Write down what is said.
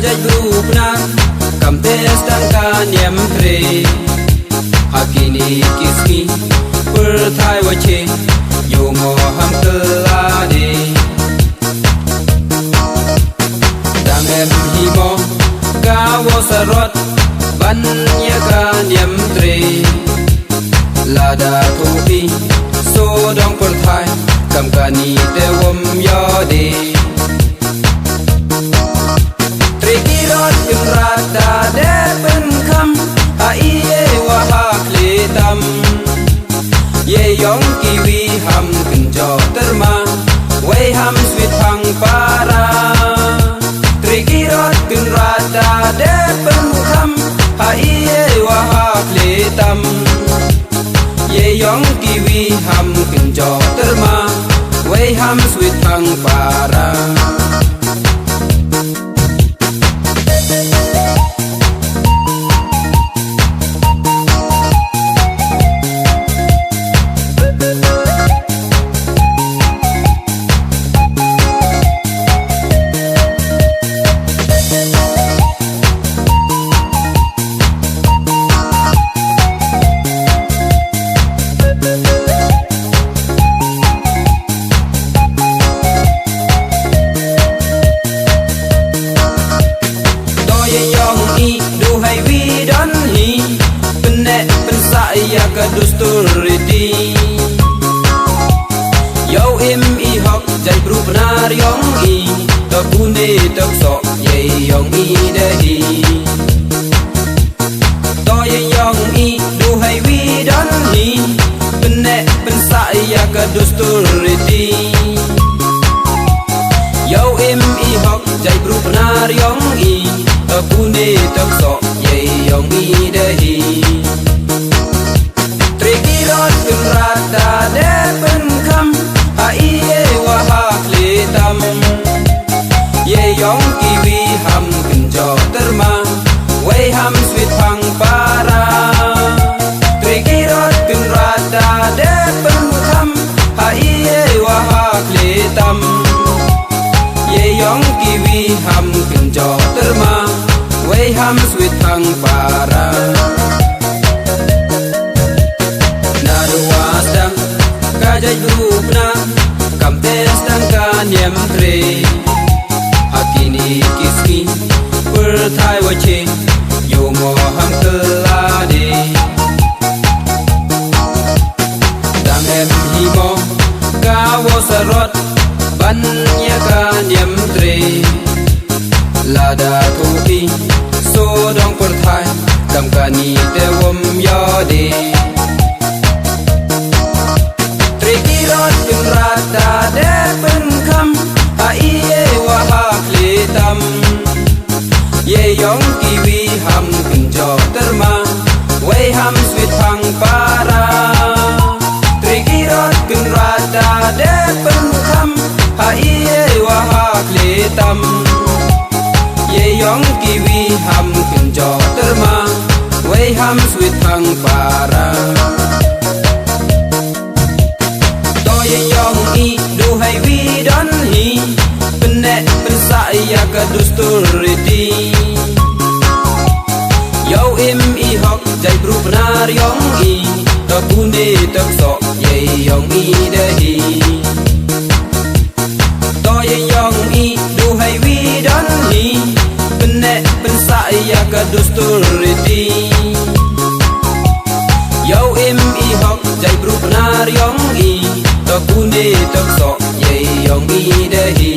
kajai grupna kampes tangka niam tre hakini kismi perthai wache yo mo ham kelade dangem himo kawo sarot ban ya ka niam tre lada thupi so dong perthai kam kani te wom yo de trikirot imrata de pen kham a iye wa ha kletam ye yong kiwi ham kunjo terma wei ham sweet phang para trikirot imrata de pen kham a iye wa ha kletam ye yong kiwi ham kunjo terma wei ham sweet phang para ya kadusturiti yo im I hok jai bru benar yong I to kune tok so ye yong I dehi to ye yong I du hai wi don hi benne pensa ya kadusturiti yo im I hok jai bru benar yong I to kune tok so ye yong I dehi trikirot imrata de pen kham a iye wa ha kletam ye yong kiwi ham kunjo terma wei ham sweet phang para trikirot imrata de pen kham a iye wa ha kletam ye yong kiwi ham kunjo terma wei ham sweet phang para kajai grupna kampes tangka niam tre hakini kismi perthai wache yo mo ham kelade dangem himo kawo sarot ban ya ka niam tre lada thupi so dong perthai kam kani te wom yo de trikirot imrata de pen kham a iye wa ha kletam ye yong kiwi ham kunjo terma wei ham sweet phang para trikirot imrata de pen kham a iye wa ha kletam ye yong kiwi ham kunjo terma wei ham sweet phang para ye yong I du hai wi don hi benne pensa ya kadusturiti yo im I hok jai bru benar yong I to kune tok so ye yong I dehi to ye yong I du hai wi don hi benne pensa ya kadusturiti yo im I hok jai bru benar yong I to kune tok so ye yong I dehi